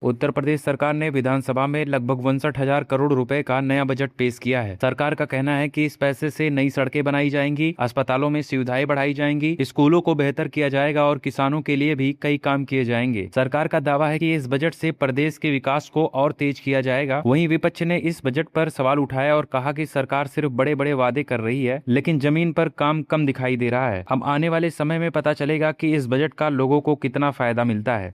उत्तर प्रदेश सरकार ने विधानसभा में लगभग 62,000 करोड़ रुपए का नया बजट पेश किया है। सरकार का कहना है कि इस पैसे से नई सड़कें बनाई जाएंगी, अस्पतालों में सुविधाएं बढ़ाई जाएंगी, स्कूलों को बेहतर किया जाएगा और किसानों के लिए भी कई काम किए जाएंगे। सरकार का दावा है कि इस बजट से प्रदेश के विकास को और तेज किया जाएगा। वहीं विपक्ष ने इस बजट पर सवाल उठाया और कहा कि सरकार सिर्फ बड़े बड़े वादे कर रही है, लेकिन जमीन पर काम कम दिखाई दे रहा है। अब आने वाले समय में पता चलेगा कि इस बजट का लोगों को कितना फायदा मिलता है।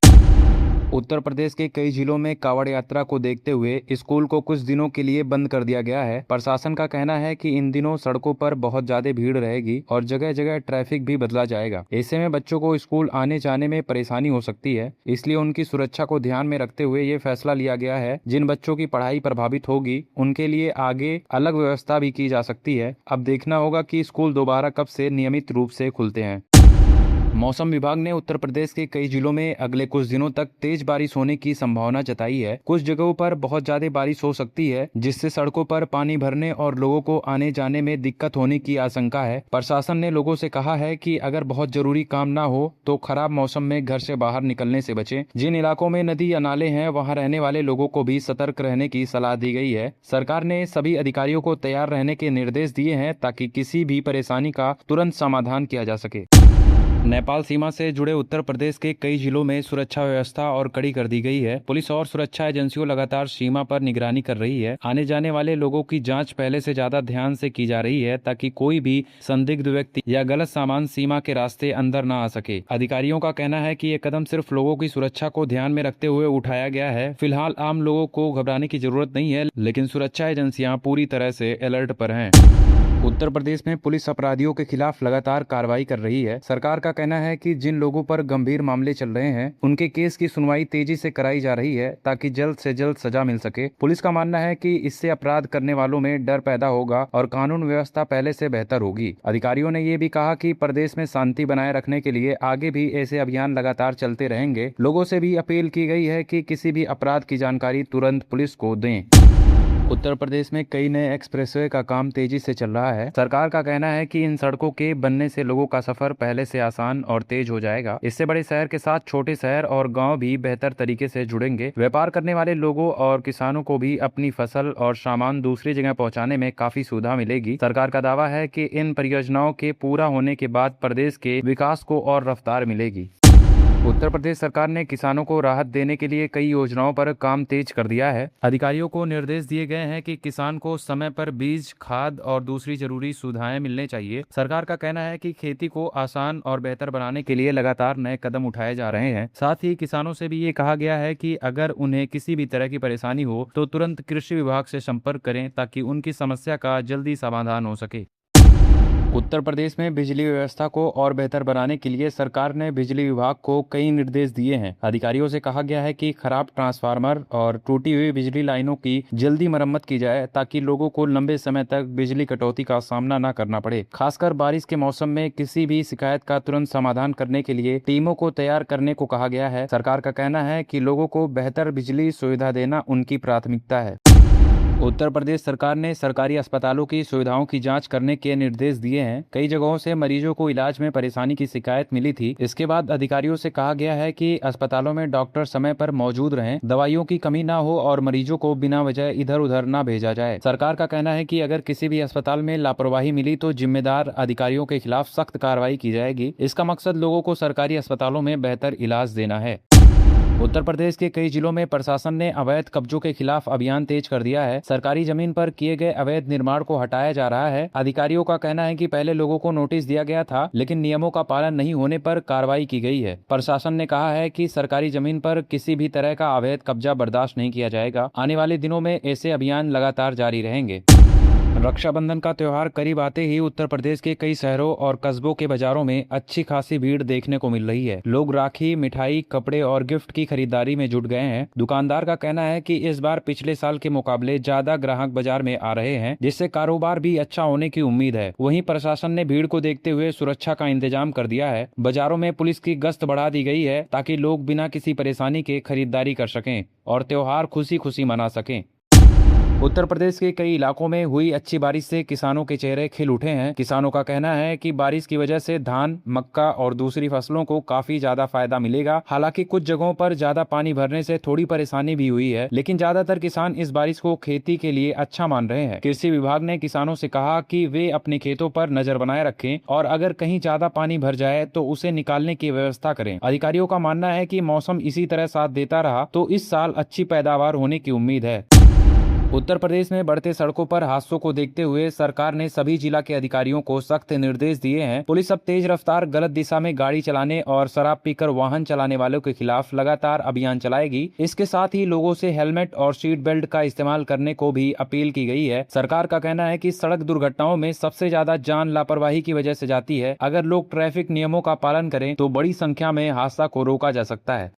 उत्तर प्रदेश के कई जिलों में कांवड़ यात्रा को देखते हुए स्कूल को कुछ दिनों के लिए बंद कर दिया गया है। प्रशासन का कहना है कि इन दिनों सड़कों पर बहुत ज्यादा भीड़ रहेगी और जगह जगह ट्रैफिक भी बदला जाएगा। ऐसे में बच्चों को स्कूल आने जाने में परेशानी हो सकती है, इसलिए उनकी सुरक्षा को ध्यान में रखते हुए ये फैसला लिया गया है। जिन बच्चों की पढ़ाई प्रभावित होगी उनके लिए आगे अलग व्यवस्था भी की जा सकती है। अब देखना होगा कि स्कूल दोबारा कब से नियमित रूप से खुलते हैं। मौसम विभाग ने उत्तर प्रदेश के कई जिलों में अगले कुछ दिनों तक तेज बारिश होने की संभावना जताई है। कुछ जगहों पर बहुत ज्यादा बारिश हो सकती है, जिससे सड़कों पर पानी भरने और लोगों को आने जाने में दिक्कत होने की आशंका है। प्रशासन ने लोगों से कहा है कि अगर बहुत जरूरी काम ना हो तो खराब मौसम में घर से बाहर निकलने से बचें। जिन इलाकों में नदी या नाले हैं वहां रहने वाले लोगों को भी सतर्क रहने की सलाह दी गई है। सरकार ने सभी अधिकारियों को तैयार रहने के निर्देश दिए हैं ताकि किसी भी परेशानी का तुरंत समाधान किया जा सके। नेपाल सीमा से जुड़े उत्तर प्रदेश के कई जिलों में सुरक्षा व्यवस्था और कड़ी कर दी गई है। पुलिस और सुरक्षा एजेंसियों लगातार सीमा पर निगरानी कर रही है। आने जाने वाले लोगों की जांच पहले से ज्यादा ध्यान से की जा रही है ताकि कोई भी संदिग्ध व्यक्ति या गलत सामान सीमा के रास्ते अंदर न आ सके। अधिकारियों का कहना है कि ये कदम सिर्फ लोगों की सुरक्षा को ध्यान में रखते हुए उठाया गया है। फिलहाल आम लोगों को घबराने की जरूरत नहीं है, लेकिन सुरक्षा एजेंसियां पूरी तरह से अलर्ट पर हैं। उत्तर प्रदेश में पुलिस अपराधियों के खिलाफ लगातार कार्रवाई कर रही है। सरकार का कहना है कि जिन लोगों पर गंभीर मामले चल रहे हैं उनके केस की सुनवाई तेजी से कराई जा रही है ताकि जल्द से जल्द सजा मिल सके। पुलिस का मानना है कि इससे अपराध करने वालों में डर पैदा होगा और कानून व्यवस्था पहले से बेहतर होगी। अधिकारियों ने ये भी कहा कि प्रदेश में शांति बनाए रखने के लिए आगे भी ऐसे अभियान लगातार चलते रहेंगे। लोगों से भी अपील की गई है कि किसी भी अपराध की जानकारी तुरंत पुलिस को दें। उत्तर प्रदेश में कई नए एक्सप्रेसवे का काम तेजी से चल रहा है। सरकार का कहना है कि इन सड़कों के बनने से लोगों का सफर पहले से आसान और तेज हो जाएगा। इससे बड़े शहर के साथ छोटे शहर और गांव भी बेहतर तरीके से जुड़ेंगे। व्यापार करने वाले लोगों और किसानों को भी अपनी फसल और सामान दूसरी जगह पहुंचाने में काफी सुविधा मिलेगी। सरकार का दावा है कि इन परियोजनाओं के पूरा होने के बाद प्रदेश के विकास को और रफ्तार मिलेगी। उत्तर प्रदेश सरकार ने किसानों को राहत देने के लिए कई योजनाओं पर काम तेज कर दिया है। अधिकारियों को निर्देश दिए गए हैं कि किसान को समय पर बीज, खाद और दूसरी जरूरी सुविधाएं मिलने चाहिए। सरकार का कहना है कि खेती को आसान और बेहतर बनाने के लिए लगातार नए कदम उठाए जा रहे हैं। साथ ही किसानों से भी ये कहा गया है कि अगर उन्हें किसी भी तरह की परेशानी हो तो तुरंत कृषि विभाग से संपर्क करें ताकि उनकी समस्या का जल्दी समाधान हो सके। उत्तर प्रदेश में बिजली व्यवस्था को और बेहतर बनाने के लिए सरकार ने बिजली विभाग को कई निर्देश दिए हैं। अधिकारियों से कहा गया है कि खराब ट्रांसफार्मर और टूटी हुई बिजली लाइनों की जल्दी मरम्मत की जाए ताकि लोगों को लंबे समय तक बिजली कटौती का सामना न करना पड़े। खासकर बारिश के मौसम में किसी भी शिकायत का तुरंत समाधान करने के लिए टीमों को तैयार करने को कहा गया है। सरकार का कहना है कि लोगों को बेहतर बिजली सुविधा देना उनकी प्राथमिकता है। उत्तर प्रदेश सरकार ने सरकारी अस्पतालों की सुविधाओं की जांच करने के निर्देश दिए हैं। कई जगहों से मरीजों को इलाज में परेशानी की शिकायत मिली थी। इसके बाद अधिकारियों से कहा गया है कि अस्पतालों में डॉक्टर समय पर मौजूद रहें, दवाइयों की कमी ना हो और मरीजों को बिना वजह इधर उधर ना भेजा जाए। सरकार का कहना है कि अगर किसी भी अस्पताल में लापरवाही मिली तो जिम्मेदार अधिकारियों के खिलाफ सख्त कार्रवाई की जाएगी। इसका मकसद लोगों को सरकारी अस्पतालों में बेहतर इलाज देना है। उत्तर प्रदेश के कई जिलों में प्रशासन ने अवैध कब्जों के खिलाफ अभियान तेज कर दिया है। सरकारी जमीन पर किए गए अवैध निर्माण को हटाया जा रहा है। अधिकारियों का कहना है कि पहले लोगों को नोटिस दिया गया था, लेकिन नियमों का पालन नहीं होने पर कार्रवाई की गई है। प्रशासन ने कहा है कि सरकारी जमीन पर किसी भी तरह का अवैध कब्जा बर्दाश्त नहीं किया जाएगा। आने वाले दिनों में ऐसे अभियान लगातार जारी रहेंगे। रक्षाबंधन का त्योहार करीब आते ही उत्तर प्रदेश के कई शहरों और कस्बों के बाजारों में अच्छी खासी भीड़ देखने को मिल रही है। लोग राखी, मिठाई, कपड़े और गिफ्ट की खरीदारी में जुट गए हैं। दुकानदार का कहना है कि इस बार पिछले साल के मुकाबले ज्यादा ग्राहक बाजार में आ रहे हैं, जिससे कारोबार भी अच्छा होने की उम्मीद है। वहीं प्रशासन ने भीड़ को देखते हुए सुरक्षा का इंतजाम कर दिया है। बाजारों में पुलिस की गश्त बढ़ा दी गई है ताकि लोग बिना किसी परेशानी के खरीदारी कर सकें और त्योहार खुशी खुशी मना सकें। उत्तर प्रदेश के कई इलाकों में हुई अच्छी बारिश से किसानों के चेहरे खिल उठे हैं। किसानों का कहना है कि बारिश की वजह से धान, मक्का और दूसरी फसलों को काफी ज्यादा फायदा मिलेगा। हालांकि कुछ जगहों पर ज्यादा पानी भरने से थोड़ी परेशानी भी हुई है, लेकिन ज्यादातर किसान इस बारिश को खेती के लिए अच्छा मान रहे हैं। कृषि विभाग ने किसानों से कहा कि वे अपने खेतों पर नजर बनाए रखें और अगर कहीं ज्यादा पानी भर जाए तो उसे निकालने की व्यवस्था करें। अधिकारियों का मानना है कि मौसम इसी तरह साथ देता रहा तो इस साल अच्छी पैदावार होने की उम्मीद है। उत्तर प्रदेश में बढ़ते सड़कों पर हादसों को देखते हुए सरकार ने सभी जिला के अधिकारियों को सख्त निर्देश दिए हैं। पुलिस अब तेज रफ्तार, गलत दिशा में गाड़ी चलाने और शराब पीकर वाहन चलाने वालों के खिलाफ लगातार अभियान चलाएगी। इसके साथ ही लोगों से हेलमेट और सीट बेल्ट का इस्तेमाल करने को भी अपील की गई है। सरकार का कहना है कि सड़क दुर्घटनाओं में सबसे ज्यादा जान लापरवाही की वजह से जाती है। अगर लोग ट्रैफिक नियमों का पालन करें तो बड़ी संख्या में हादसा को रोका जा सकता है।